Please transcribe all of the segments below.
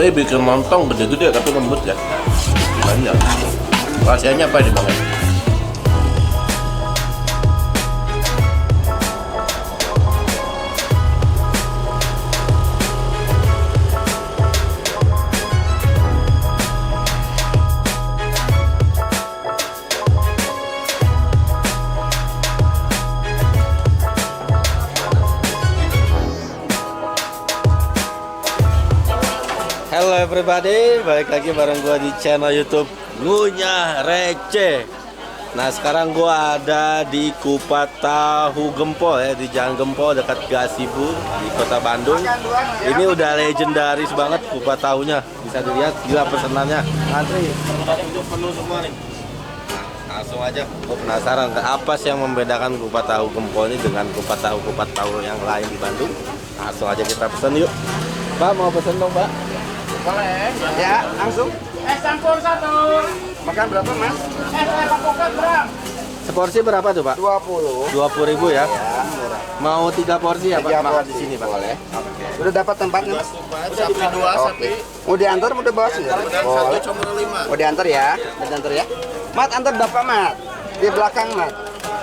Tapi bikin lontong gede-gede tapi lembut ya. Banyak. Rahasianya apa ini Bang? Halo everybody, balik lagi bareng gua di channel YouTube Ngunyah Receh. Nah sekarang gua ada di Kupat Tahu Gempol ya, di Jalan Gempol dekat Gasibu di Kota Bandung. Ini udah legendaris banget kupat tahunya, bisa dilihat gila pesenannya. Antri, penuh semua nih. Nah, langsung aja, gua penasaran apa sih yang membedakan Kupat Tahu Gempol ini dengan kupat tahu yang lain di Bandung. Langsung aja kita pesen yuk. Pak mau pesen dong Pak? Boleh. Ya, langsung. Es campur 1. Makan berapa, Mas? Es alpukat berapa? Seporsi berapa tuh Pak? 20. 20.000 ya? Ya, murah. Mau 3 porsi ya Pak? 3 Makan porsi. di sini Pak? Boleh. Udah dapat tempatnya, Mas? Sapi 2, sapi. Mau diantar, mau dibawa sih? Boleh. 1,5. Mau diantar ya? Mau diantar ya? Mat, antar Bapak, Mat. Di belakang, Mat.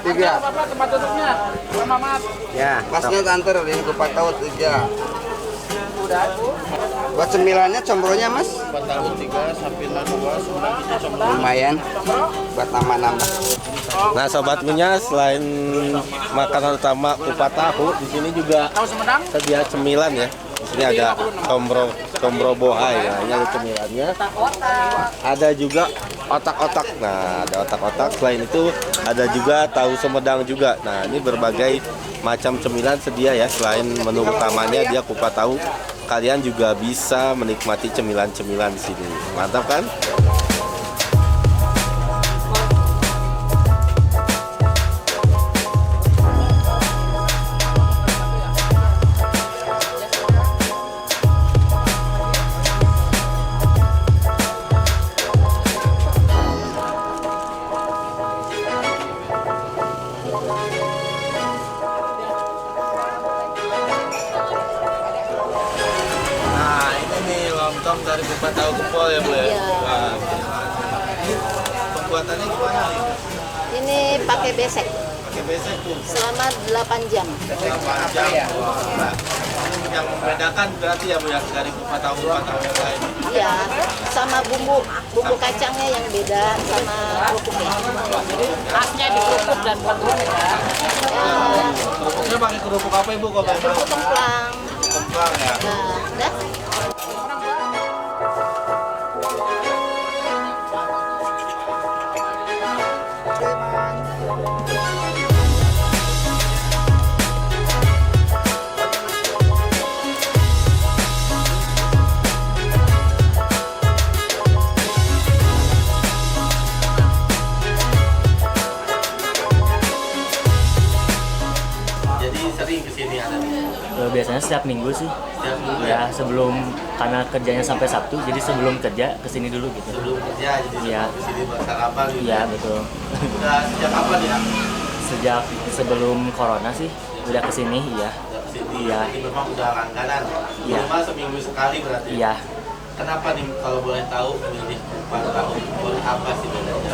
3. Bapak tempat duduknya. Sama Mas. Ya, Masnya antar di Kupat Tahu 3. Udah aku. Buat cemilannya, combronya, Mas? Kupat tahu 3, sapi 2, sebelah kita coba. Lumayan. Buat nambah-nambah. Nah sobat Ngunyah, selain makanan utama kupat tahu, di sini juga Tahu Sumedang? sedia cemilan ya. Di sini ada combro bohai, ya. Ini ada cemilannya. Ada juga otak-otak. Nah, ada otak-otak. Selain itu ada juga tahu Sumedang juga. Nah, ini berbagai macam cemilan sedia ya. Selain menu utamanya dia kupat tahu, kalian juga bisa menikmati cemilan-cemilan di sini. Mantap kan? Nah, ini nih lontong dari Kupat Tahu Gempol ya, Bu ya? Iya. Wah, pembuatannya gimana nih? Ini pakai besek Pakai besek tuh. selama 8 jam. 8 jam. Wah, yang membedakan berarti ya, Bu ya, dari Kupat Tahu yang lain. Iya, sama bumbu kacangnya yang beda sama kerupuknya. Khasnya di kerupuk dan kerupuk ya. Kerupuknya pakai kerupuk apa Ibu? Kok Kerupuk kemplang. kemplang ya? Nah, udah. Jadi sering kesini ada Biasanya setiap minggu sih. setiap minggu Ya sebelum, karena kerjanya sampai Sabtu, jadi sebelum kerja kesini dulu gitu. sebelum kerja jadi Iya. kesini buat sarapan gitu. Iya betul. Udah sejak kapan ya? Sejak sebelum corona sih udah kesini, iya. Udah kesini. Iya. Jadi memang udah langganan. Iya. Minimal seminggu sekali berarti. Iya. Kenapa nih kalau boleh tahu milih kupat tahu Gempol apa sih bedanya?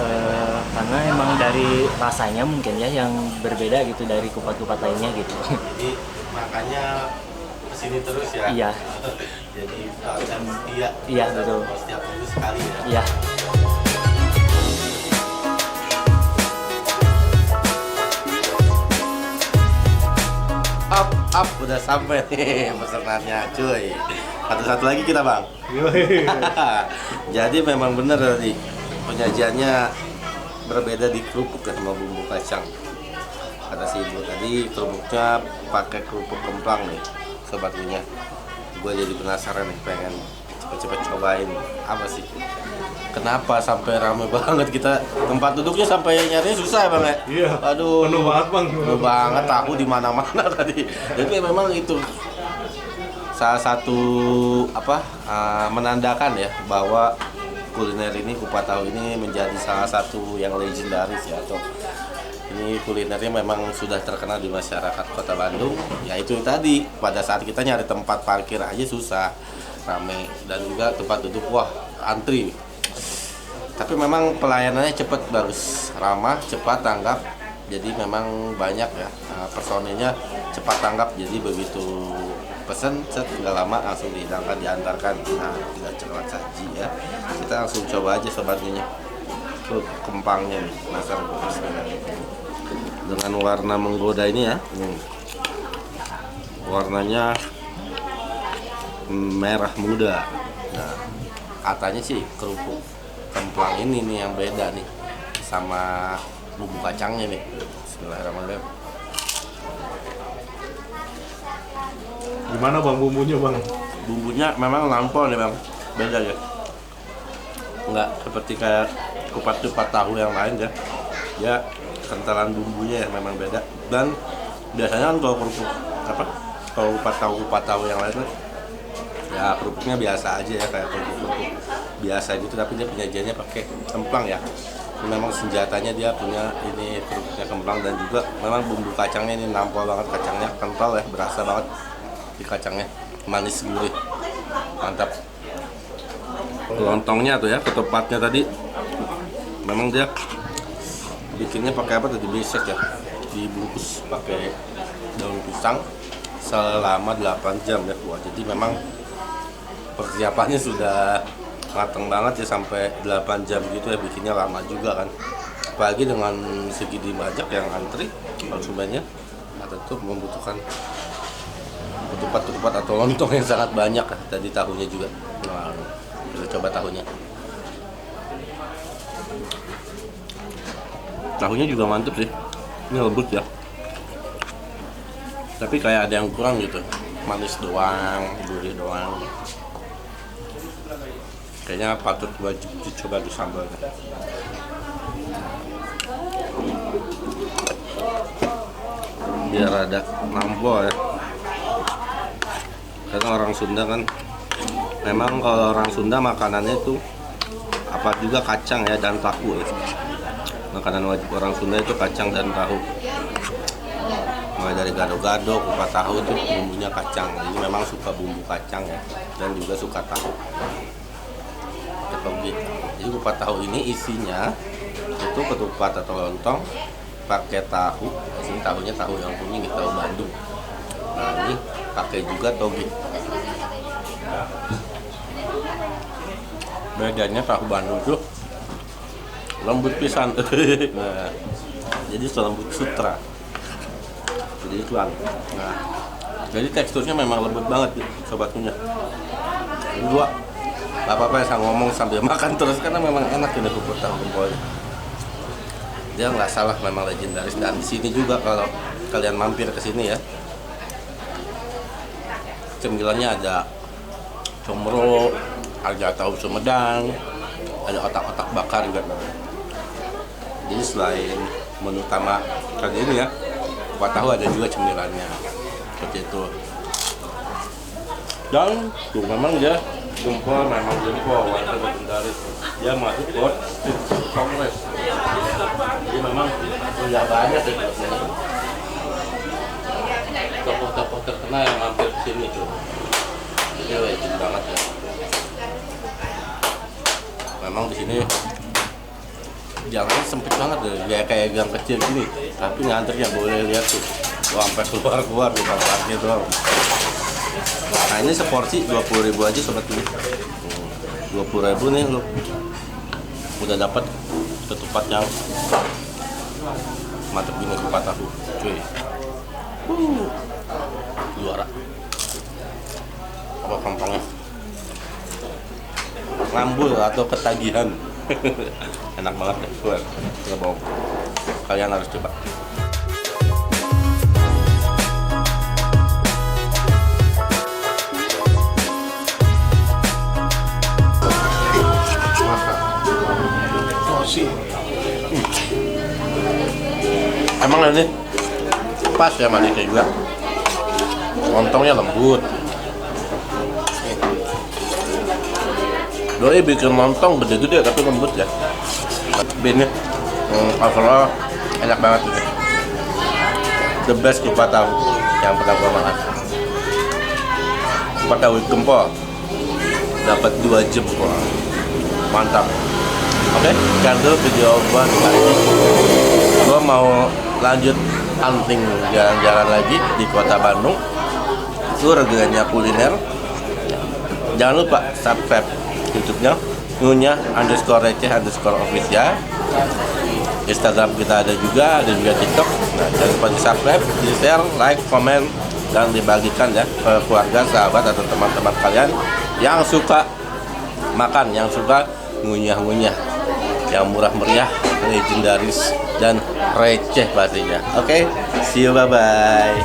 Karena emang dari rasanya mungkin ya yang berbeda gitu dari kupat-kupat lainnya gitu. Jadi makanya kesini terus ya. Iya. Jadi dan setia. Iya, betul. Setiap minggu sekali ya. Iya. Up udah sampai nih pesanannya cuy. Satu-satu lagi kita Bang. Jadi memang bener tadi penyajiannya berbeda di kerupuk ya sama bumbu kacang. Kata si ibu tadi kerupuknya pakai kerupuk kemplang nih sobat Ngunyah. Gue jadi penasaran nih, pengen cepet-cepet cobain apa sih. Kenapa sampai rame banget kita, tempat duduknya sampai nyari susah ya Bang ya? Iya. Aduh. Penuh banget Bang. Penuh banget, tahu di mana-mana tadi. Tapi memang itu salah satu menandakan ya bahwa kuliner ini, kupat tahu ini menjadi salah satu yang legendaris ya, atau ini kulinernya memang sudah terkenal di masyarakat Kota Bandung. Ya itu tadi, pada saat kita nyari tempat parkir aja susah. rame, dan juga tempat duduk wah antri. Tapi memang pelayanannya cepat, bagus, ramah, cepat tanggap. Jadi memang banyak ya personilnya, cepat tanggap. Jadi begitu pesen nggak lama langsung dihidangkan, diantarkan. Nah, tidak cepat saji ya. Kita langsung coba aja sobat ini. Tuh kempangnya nih, penasaran dengan warna menggoda ini ya. Warnanya merah muda. Nah, katanya sih kerupuk kemplang ini nih yang beda nih sama bumbu kacangnya nih. Bismillahirrahmanirrahim. Gimana bang bumbunya bang? Bumbunya memang lampau nih bang, beda ya. Nggak seperti kayak kupat tahu yang lain ya. Ya kentalan bumbunya ya memang beda. Dan biasanya kan kalau kerupuk kalau kupat tahu yang lain tuh ya kerupuknya biasa aja ya, kayak kerupuk biasa gitu, tapi dia penyajiannya pakai kemplang ya. Memang senjatanya dia punya ini kerupuknya kemplang, dan juga memang bumbu kacangnya ini nampol banget, kacangnya kental ya, berasa banget di kacangnya, manis gurih, mantap. Lontongnya tuh ya, ketupatnya tadi memang dia bikinnya pakai apa tadi, besek ya, dibungkus pakai daun pisang selama 8 jam ya. Wah, jadi memang persiapannya sudah mateng banget ya, sampai 8 jam gitu ya, bikinnya lama juga kan. Apalagi dengan segini banyak yang antri konsumennya, nah tentu membutuhkan ketupat atau lontong yang sangat banyak. Tadi tahunya juga, nah, kita coba tahunya. Tahunya juga mantep sih, ini lembut ya, tapi kayak ada yang kurang gitu, manis doang, gurih doang. Kayaknya patut wajib dicoba di sambalnya. Biar ada nampol ya, karena orang Sunda kan memang kalau orang Sunda makanannya itu apa juga kacang ya, dan tahu ya. Makanan wajib orang Sunda itu kacang dan tahu. Mulai dari gado-gado, kupat tahu itu bumbunya kacang. Jadi memang suka bumbu kacang ya, dan juga suka tahu. Jadi kupat tahu ini isinya itu ketupat atau lontong pakai tahu. Di sini tahunya tahu yang kuning, tahu Bandung. Nah, ini pakai juga toge. Bedanya tahu Bandung tuh lembut pisan. Nah, jadi selembut sutra. Jadi tuan. Nah, jadi teksturnya memang lembut banget sobatnya. Dua, gak apa-apa ya, saya ngomong sambil makan terus karena memang enak ini kupat tahu gempol. Dia nggak salah, memang legendaris. Dan di sini juga kalau kalian mampir ke sini ya, cemilannya ada comro, ada tahu Sumedang, ada otak-otak bakar juga. Jadi selain menu utama kali ini ya, kupat tahu ada juga cemilannya seperti itu. Dan tuh memang dia gempol, memang jempol warga legendaris. Dia masuk ke Kongres. Jadi memang udah banyak ya tokoh-tokoh terkenal yang mampir ke sini tuh. Jadi legend banget ya. Memang di sini jalannya sempit banget deh, ya kayak gang kecil gini, tapi ngantrinya boleh lihat tuh, sampai keluar di parkirnya doang. Nah ini seporsi 20.000 aja sobat ini. 20.000 nih lo udah dapat ketupat yang mantep gini, kupat tahu cuy. Juara. Apa kempangnya? Ngambul atau ketagihan. Enak banget deh, nggak bohong. Kalian harus coba. Emang ini pas ya, manisnya juga. Lontongnya lembut. Doi bikin lontong gede-gede tapi lembut ya. Ini overall enak banget ini. The best kupat tahu yang pernah gua makan. Kupat tahu gempol dapat 2 jempol. Mantap. Oke, sekian dulu video gua kali ini. Gua mau lanjut hunting jalan-jalan lagi di kota Bandung. Surganya kuliner. Jangan lupa subscribe YouTube-nya @ngunyah_receh_official. Instagram kita ada juga TikTok. Nah, jangan lupa di subscribe, di share, like, komen, dan dibagikan ya ke keluarga, sahabat, atau teman-teman kalian yang suka makan, yang suka ngunyah-ngunyah, yang murah meriah, legendaris, dan receh pastinya. Oke, see you, bye-bye.